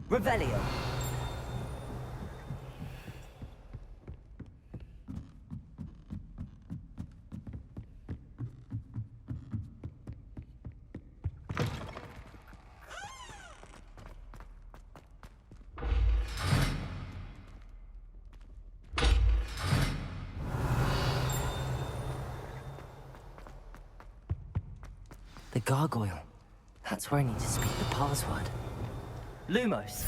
Revelio. The gargoyle. That's where I need to speak the password. Lumos.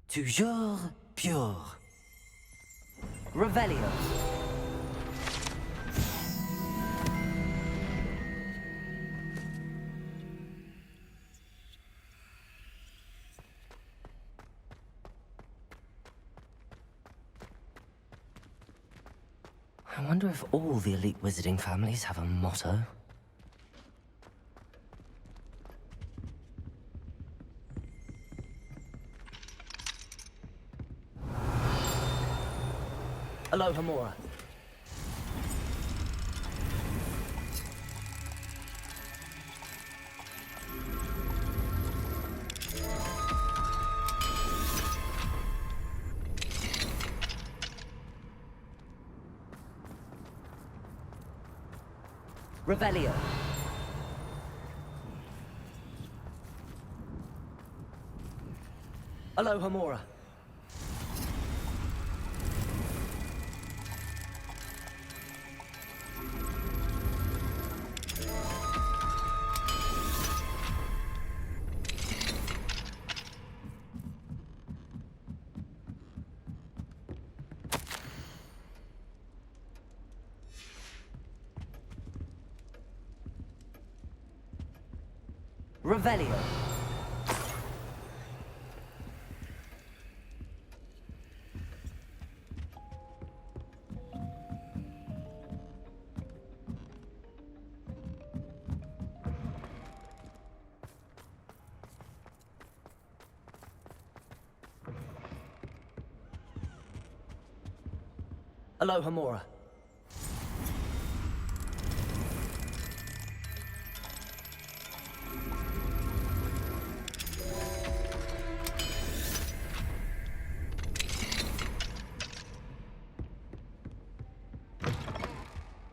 Toujours pure. Revelio. I wonder if all the elite wizarding families have a motto. Alohomora. Revelio. Alohomora. Revelio. Alohomora.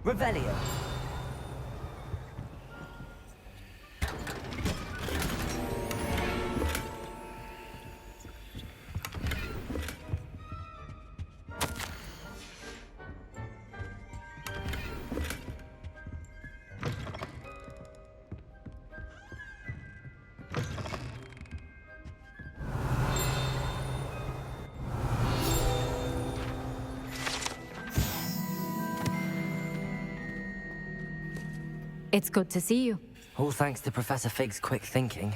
Revelio. It's good to see you. All thanks to Professor Fig's quick thinking.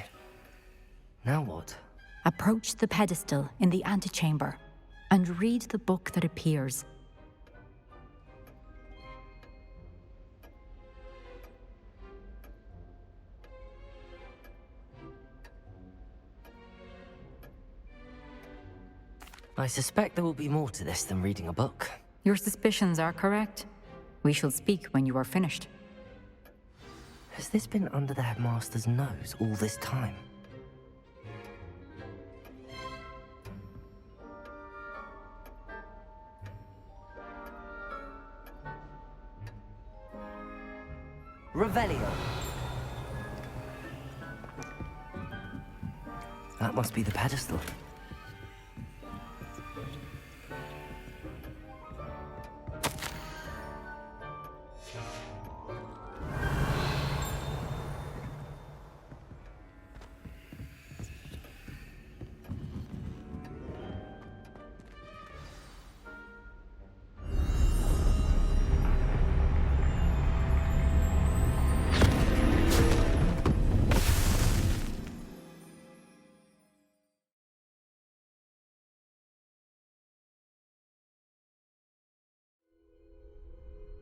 Now what? Approach the pedestal in the antechamber and read the book that appears. I suspect there will be more to this than reading a book. Your suspicions are correct. We shall speak when you are finished. Has this been under the headmaster's nose all this time? Revelio. That must be the pedestal.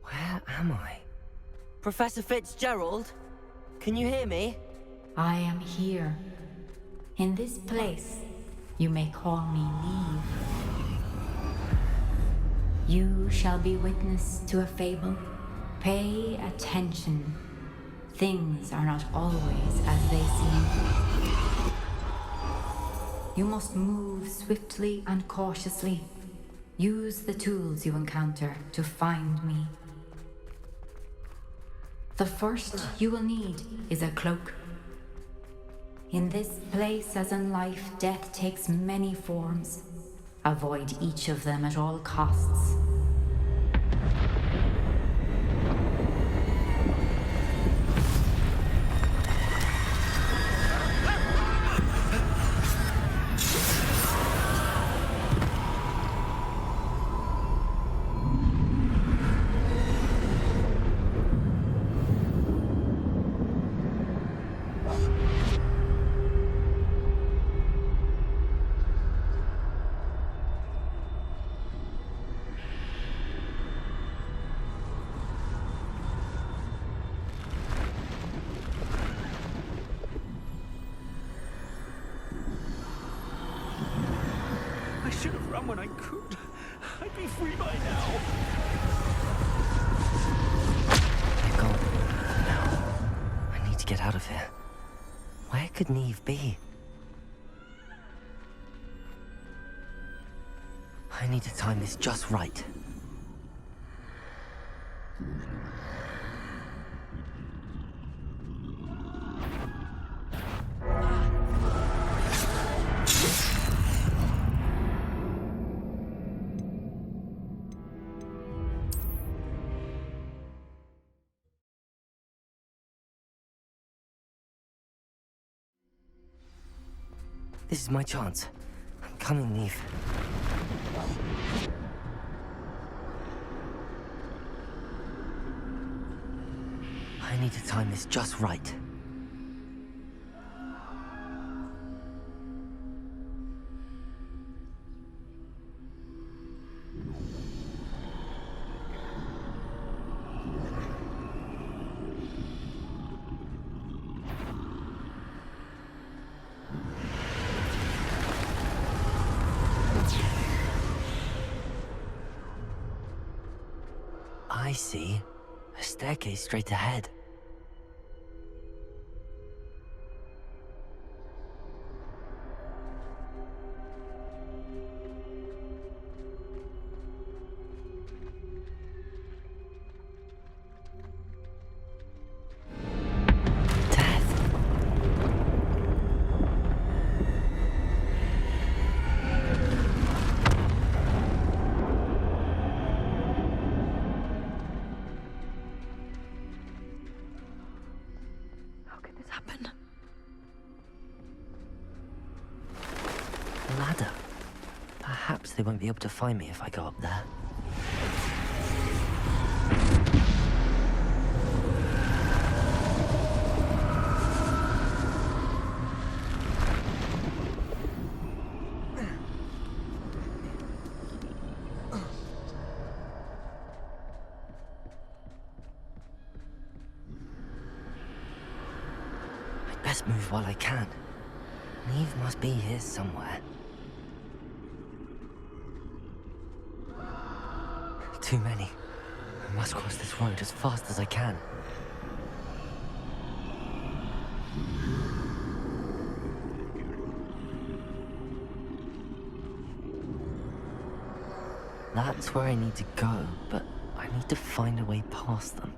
Where am I? Professor Fitzgerald? Can you hear me? I am here. In this place, you may call me Neve. You shall be witness to a fable Pay attention. Things are not always as they seem. You must move swiftly and cautiously. Use the tools you encounter to find me. The first you will need is a cloak. In this place, as in life, death takes many forms. Avoid each of them at all costs. I should have run when I could. I'd be free by now. They're gone. Now, I need to get out of here. Where could Neve be? I need to time this just right. This is my chance. I'm coming, Neve. I need to time this just right. I see. A staircase straight ahead. Ladder. Perhaps they won't be able to find me if I go up there. I'd best move while I can. Neve must be here somewhere. Too many. I must cross this road as fast as I can. That's where I need to go, but I need to find a way past them.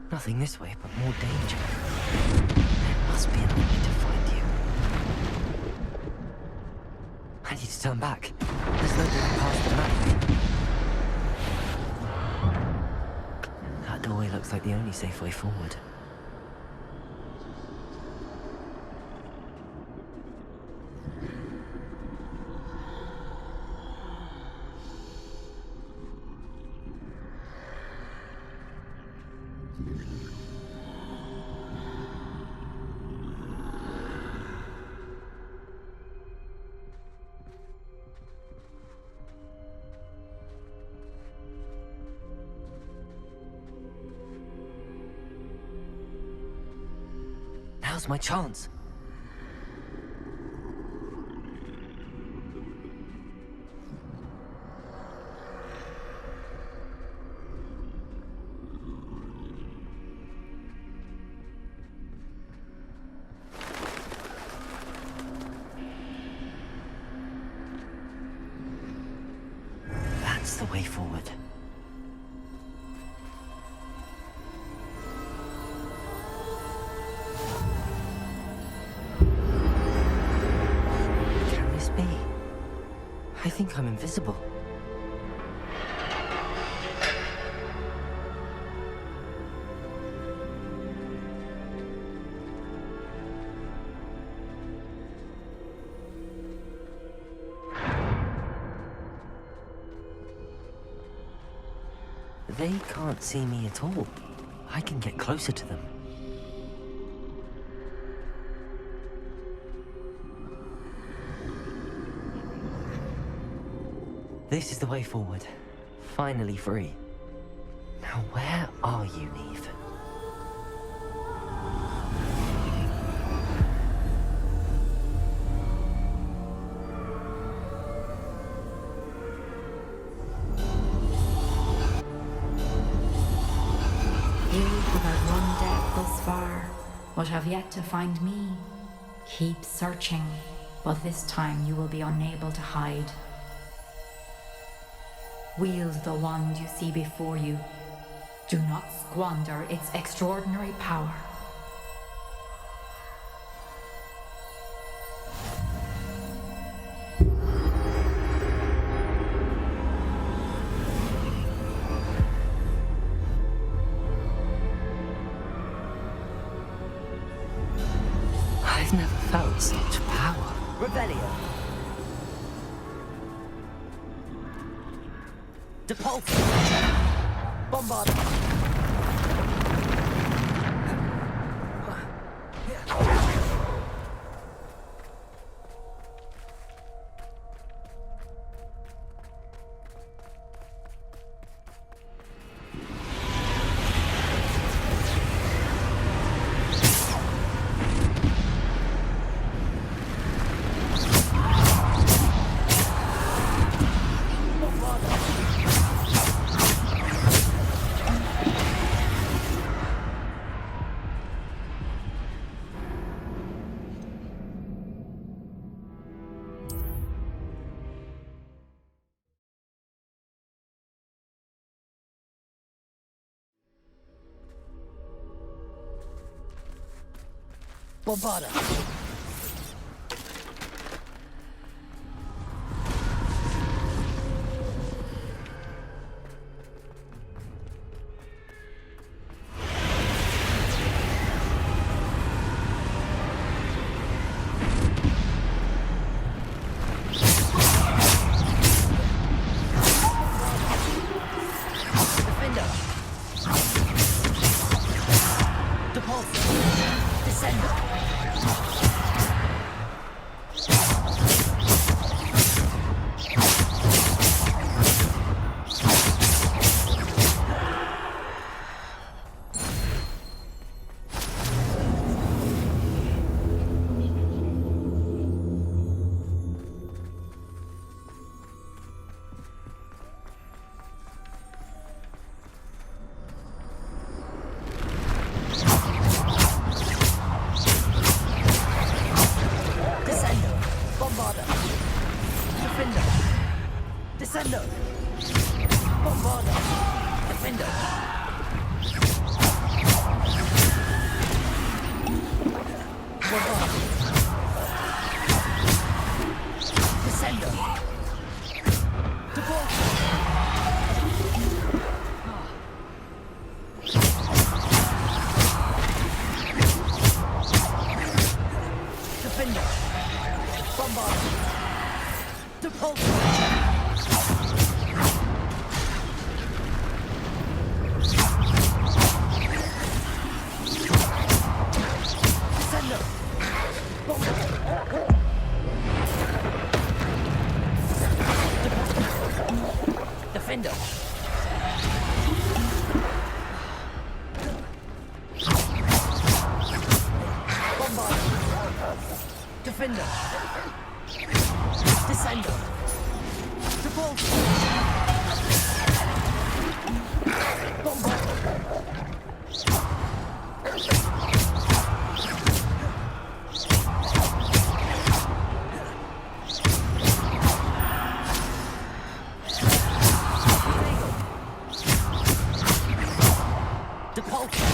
Nothing this way, but more danger. There must be another way to find you. I need to turn back. There's no getting past the map. That doorway looks like the only safe way forward. Now's my chance. That's the way forward. Can this be? I think I'm invisible. They can't see me at all. I can get closer to them. This is the way forward. Finally free. Now where are you, Neve? You who have run death thus far, but have yet to find me. Keep searching, but this time you will be unable to hide. Wield the wand you see before you. Do not squander its extraordinary power. I've never felt such power. Revelio. Depulse. Bombard. Bombarda. Defender. Depulse. Descender. Descender! Bombarda! Defender! Bombarda! Descender! Deport! Defender! Bombarda! Deport! Defender. Bombarda. Defender. Descender. Depulsor. Bombarder. Depulsor.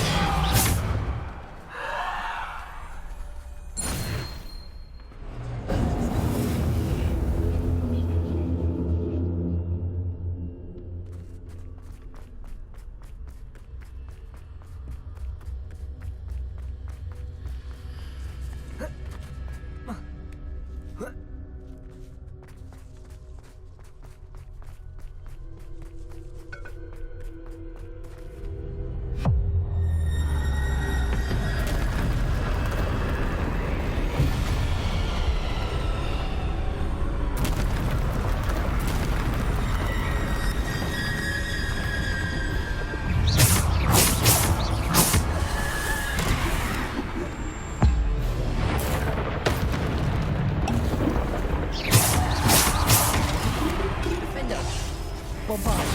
Bombard.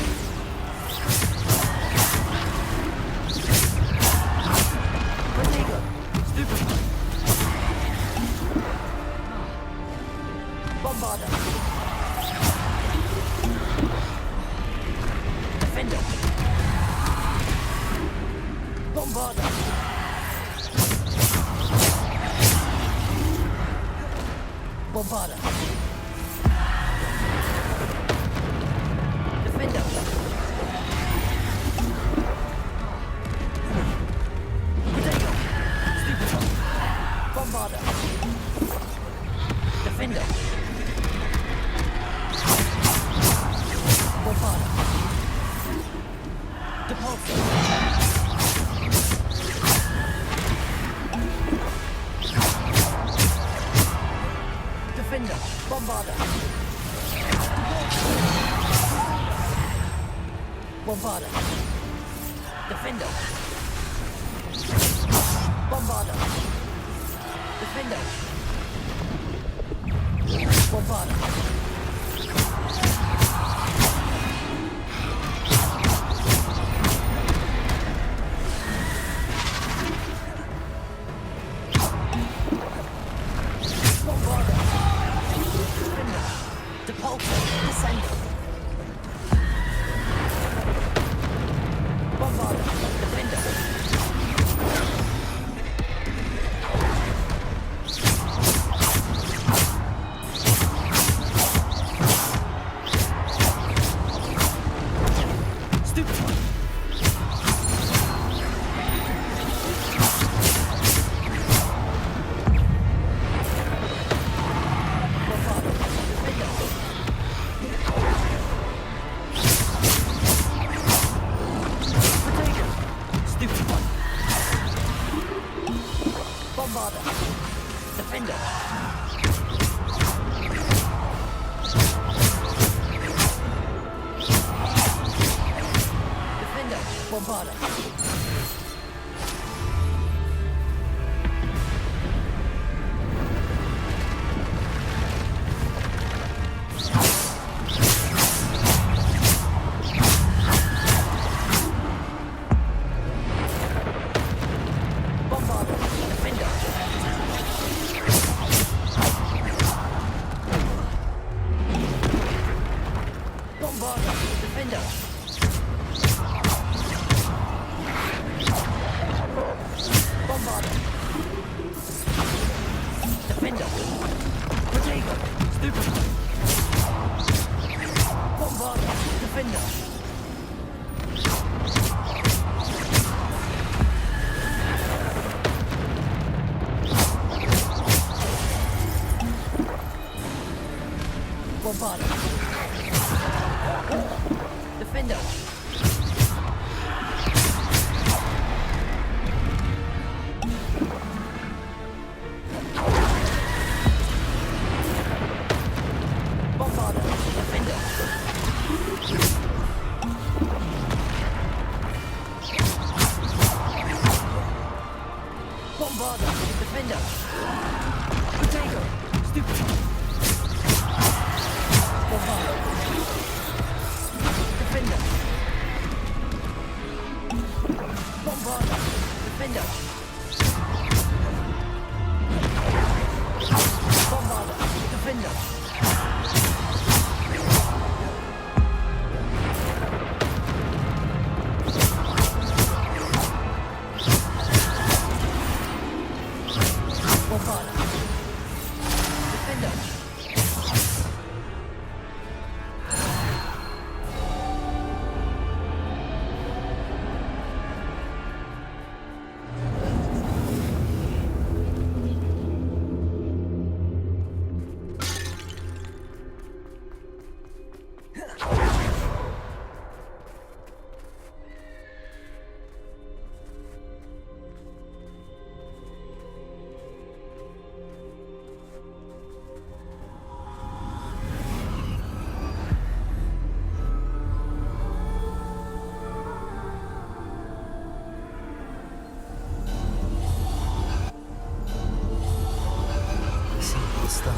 Protego. Stupid. Bombarder. Defender. Bombarder. Bombarder. Defender. Protego. Stupid. Bombarder. Defender. Bombarder. Depulsor. Defender. Bombarder. Bombarder. Defender. Bombarder. Defender. Bombarder. Bombarder. Defender. Depulsor. Descender. Bombarder. Defender. Stupid one. Bombarder. Defender. Protego. Stupid one. Bombarder. Defender. Defender. Bombarder. Bombarder. Defender. Bombarder. Defender. Bombarder. Defender. Protego. Stupid. Bombarder. Defender. Bombarder. Defender. Bombarder. Defender. Bombarder. Defender. Potato! Stupid! Bombardo! Defender! Bombardo! Defender! Bombardo! Defender! Bombardo! Defender! A simple stone.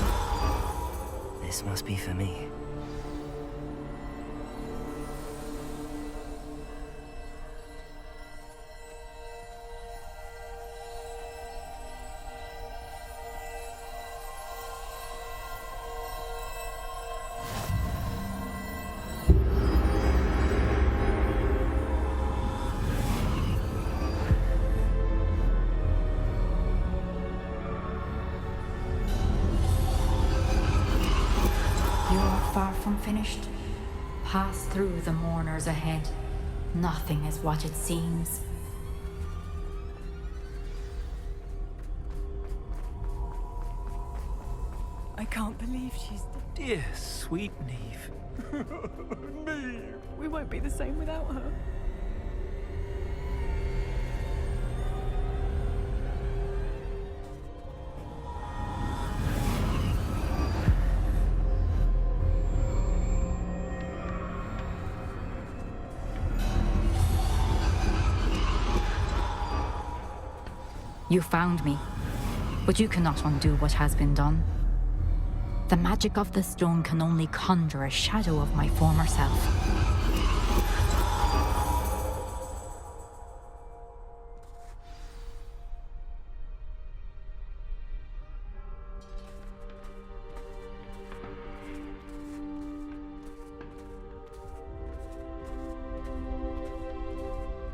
This must be for me. You are far from finished. Pass through the mourners ahead. Nothing is what it seems. I can't believe she's... Dear sweet Neve. Neve! We won't be the same without her. You found me, but you cannot undo what has been done. The magic of the stone can only conjure a shadow of my former self.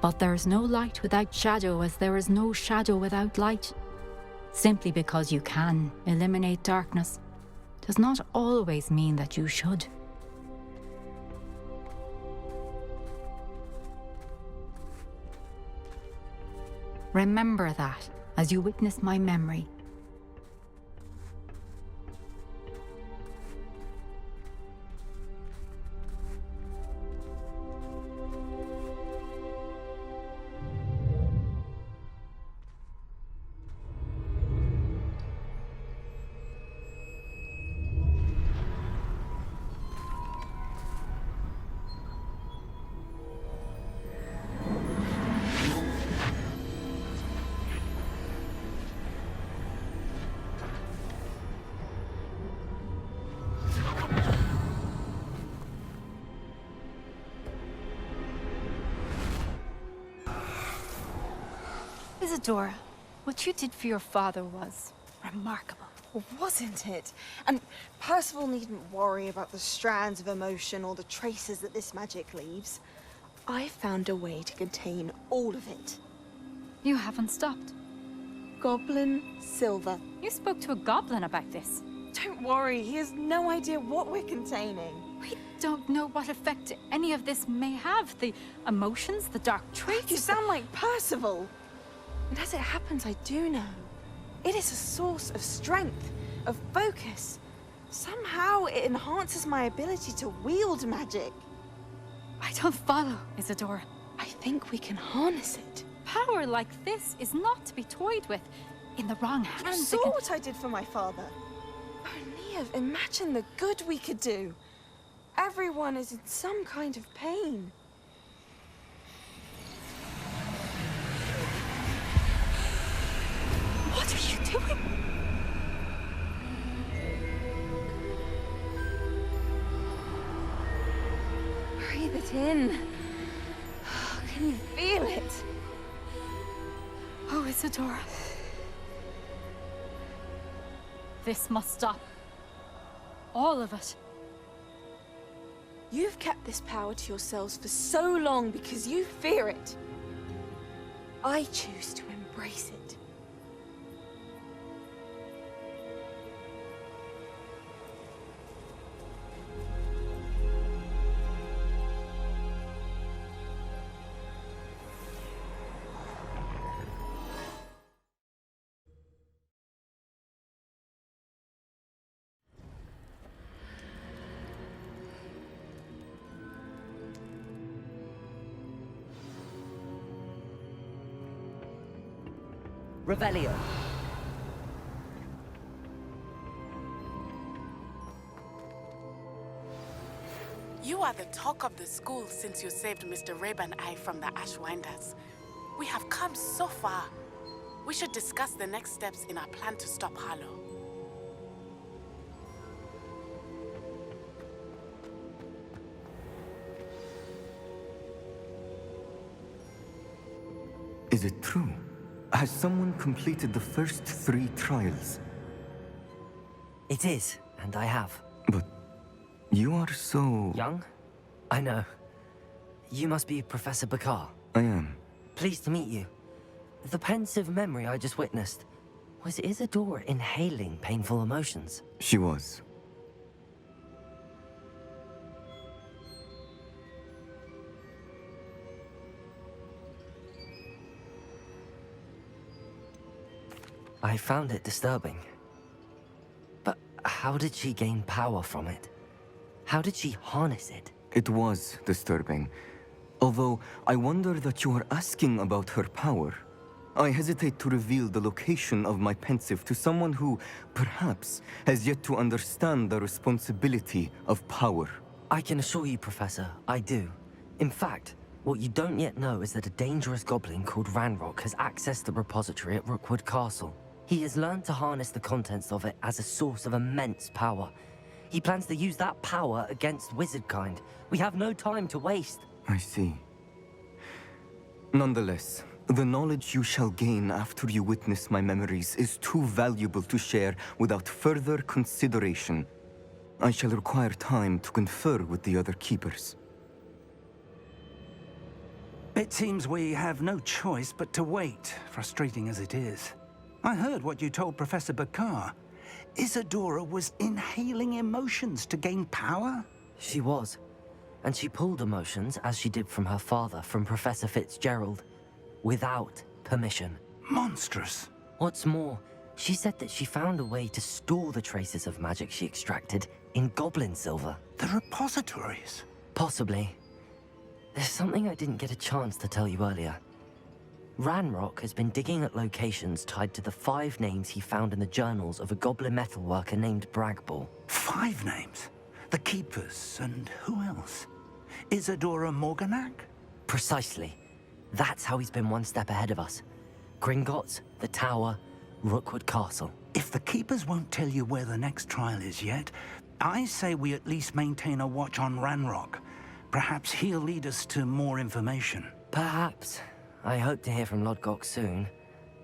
But there is no light without shadow, as there is no shadow without light. Simply because you can eliminate darkness does not always mean that you should. Remember that as you witness my memory. Isadora, what you did for your father was remarkable. Wasn't it? And Percival needn't worry about the strands of emotion or the traces that this magic leaves. I found a way to contain all of it. You haven't stopped. Goblin Silver. You spoke to a goblin about this. Don't worry, he has no idea what we're containing. We don't know what effect any of this may have. The emotions, the dark traits. You sound like Percival. And as it happens, I do know. It is a source of strength, of focus. Somehow it enhances my ability to wield magic. I don't follow, Isadora. I think we can harness it. Power like this is not to be toyed with. In the wrong You hands, saw what I did for my father. Oh, Neve, imagine the good we could do. Everyone is in some kind of pain. What are you doing? in. Can you feel it? Oh, Isadora. This must stop. All of it. You've kept this power to yourselves for so long because you fear it. I choose to embrace it. Revelio. You are the talk of the school since you saved Mr. Rabe and I from the Ashwinders. We have come so far. We should discuss the next steps in our plan to stop Harlow. Is it true? Has someone completed the first 3 trials? It is, and I have. But you are so... Young? I know. You must be Professor Bakar. I am. Pleased to meet you. The pensive memory I just witnessed. Was Isadora inhaling painful emotions? She was. I found it disturbing. But how did she gain power from it? How did she harness it? It was disturbing. Although I wonder that you are asking about her power. I hesitate to reveal the location of my pensive to someone who, perhaps, has yet to understand the responsibility of power. I can assure you, Professor, I do. In fact, what you don't yet know is that a dangerous goblin called Ranrock has accessed the repository at Rookwood Castle. He has learned to harness the contents of it as a source of immense power. He plans to use that power against wizardkind. We have no time to waste. I see. Nonetheless, the knowledge you shall gain after you witness my memories is too valuable to share without further consideration. I shall require time to confer with the other keepers. It seems we have no choice but to wait, frustrating as it is. I heard what you told Professor Bakar. Isadora was inhaling emotions to gain power? She was. And she pulled emotions, as she did from her father, from Professor Fitzgerald, without permission. Monstrous. What's more, she said that she found a way to store the traces of magic she extracted in goblin silver. The repositories? Possibly. There's something I didn't get a chance to tell you earlier. Ranrock has been digging at locations tied to the 5 names he found in the journals of a goblin metalworker named Bragball. 5 names? The Keepers, and who else? Isadora Morganac? Precisely. That's how he's been one step ahead of us. Gringotts, the Tower, Rookwood Castle. If the Keepers won't tell you where the next trial is yet, I say we at least maintain a watch on Ranrock. Perhaps he'll lead us to more information. Perhaps. I hope to hear from Lodgok soon.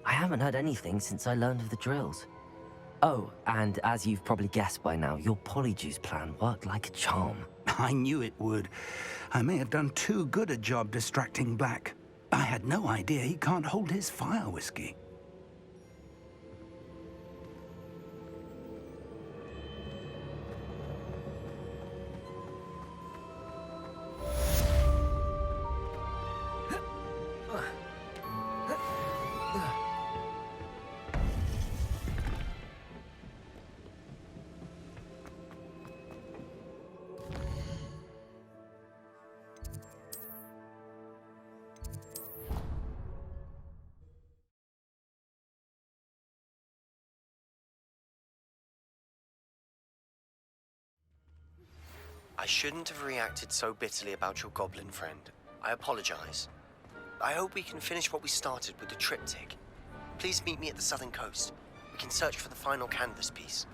I haven't heard anything since I learned of the drills. Oh, and as you've probably guessed by now, your Polyjuice plan worked like a charm. I knew it would. I may have done too good a job distracting Black. I had no idea he can't hold his fire whiskey. I shouldn't have reacted so bitterly about your goblin friend. I apologize. I hope we can finish what we started with the triptych. Please meet me at the southern coast. We can search for the final canvas piece.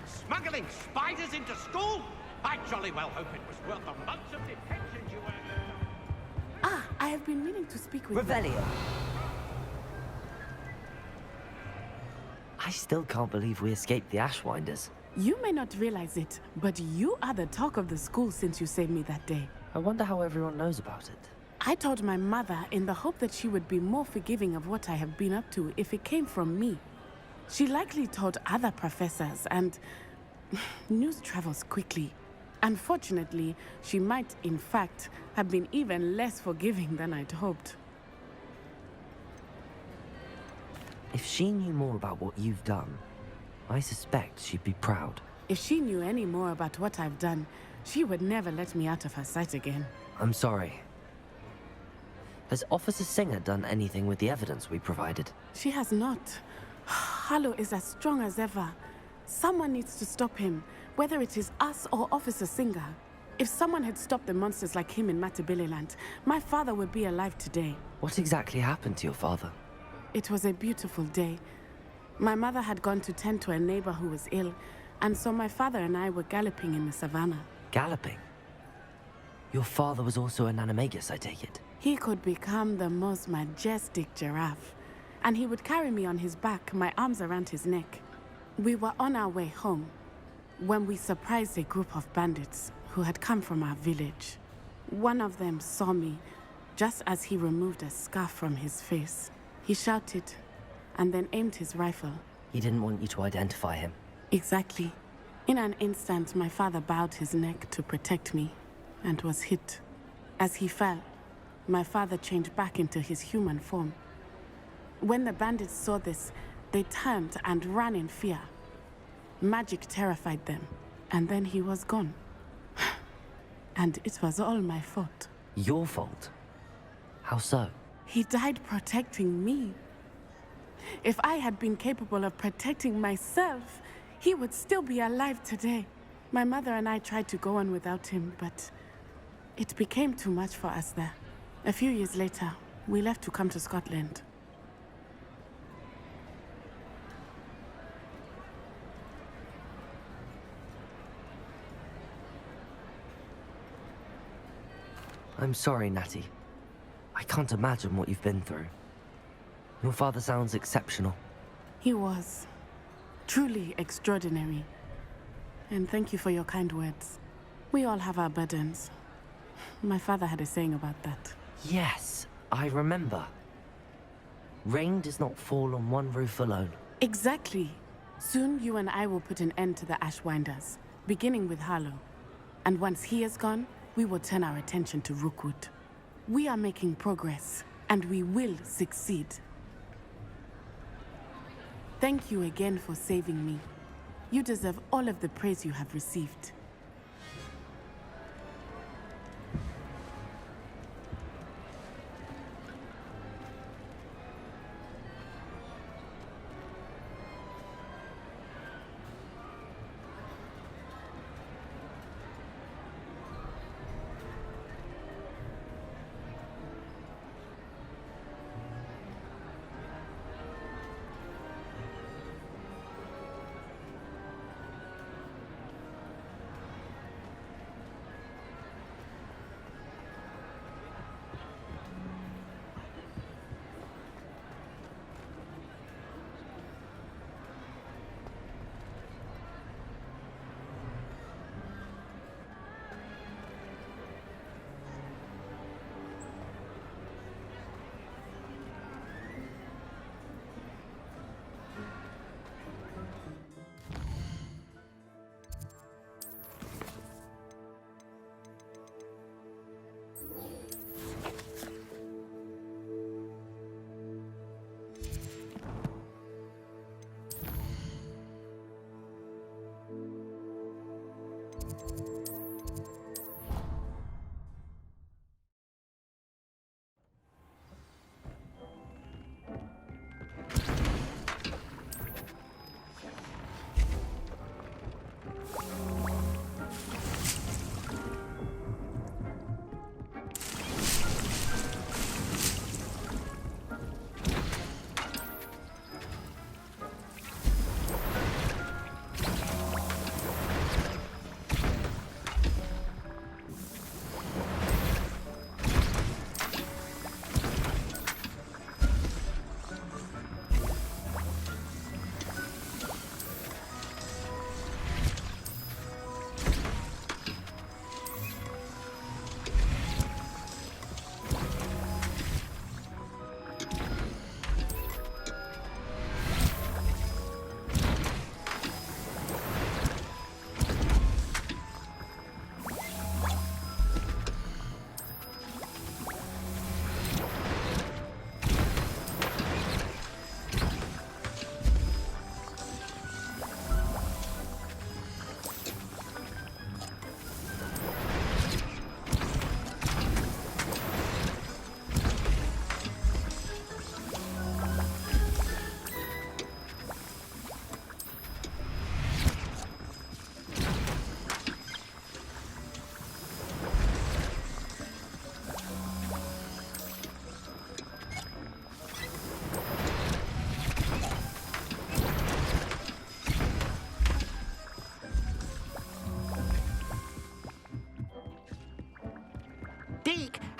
Smuggling spiders into school? I jolly well hope it was worth the months of detention you were. I have been meaning to speak with Revelio. I still can't believe we escaped the Ashwinders. You may not realize it, but you are the talk of the school since you saved me that day. I wonder how everyone knows about it. I told my mother in the hope that she would be more forgiving of what I have been up to if it came from me. She likely told other professors, and news travels quickly. Unfortunately, she might, in fact, have been even less forgiving than I'd hoped. If she knew more about what you've done, I suspect she'd be proud. If she knew any more about what I've done, she would never let me out of her sight again. I'm sorry. Has Officer Singer done anything with the evidence we provided? She has not. Harlow is as strong as ever. Someone needs to stop him, whether it is us or Officer Singer. If someone had stopped the monsters like him in Matabeleland, my father would be alive today. What exactly happened to your father? It was a beautiful day. My mother had gone to tend to a neighbor who was ill, and so my father and I were galloping in the savannah. Galloping? Your father was also an animagus, I take it? He could become the most majestic giraffe, and he would carry me on his back, my arms around his neck. We were on our way home when we surprised a group of bandits who had come from our village. One of them saw me just as he removed a scarf from his face. He shouted and then aimed his rifle. He didn't want you to identify him. Exactly. In an instant, my father bowed his neck to protect me and was hit. As he fell, my father changed back into his human form. When the bandits saw this, they turned and ran in fear. Magic terrified them, and then he was gone. And it was all my fault. Your fault? How so? He died protecting me. If I had been capable of protecting myself, he would still be alive today. My mother and I tried to go on without him, but it became too much for us there. A few years later, we left to come to Scotland. I'm sorry, Natty. I can't imagine what you've been through. Your father sounds exceptional. He was. Truly extraordinary. And thank you for your kind words. We all have our burdens. My father had a saying about that. Yes, I remember. Rain does not fall on one roof alone. Exactly. Soon you and I will put an end to the Ashwinders, beginning with Harlow. And once he is gone, we will turn our attention to Rookwood. We are making progress, and we will succeed. Thank you again for saving me. You deserve all of the praise you have received.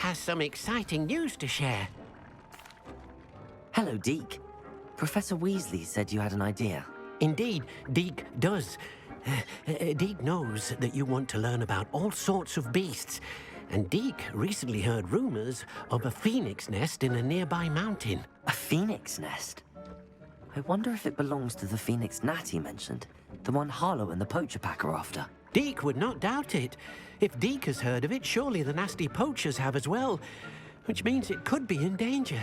has some exciting news to share. Hello, Deke. Professor Weasley said you had an idea. Indeed, Deke does. Deke knows that you want to learn about all sorts of beasts, and Deke recently heard rumors of a phoenix nest in a nearby mountain. A phoenix nest? I wonder if it belongs to the phoenix gnat he mentioned, the one Harlow and the poacher pack are after. Deke would not doubt it. If Deke has heard of it, surely the nasty poachers have as well, which means it could be in danger.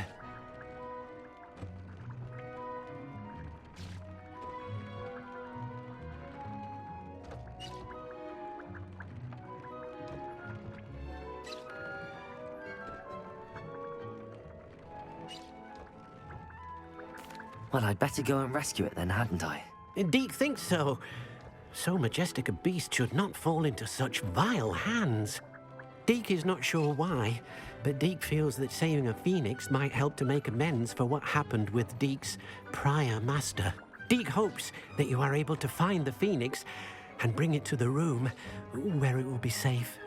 Well, I'd better go and rescue it then, hadn't I? Deke thinks so. So majestic a beast should not fall into such vile hands. Deke is not sure why, but Deke feels that saving a phoenix might help to make amends for what happened with Deke's prior master. Deke hopes that you are able to find the phoenix and bring it to the room where it will be safe.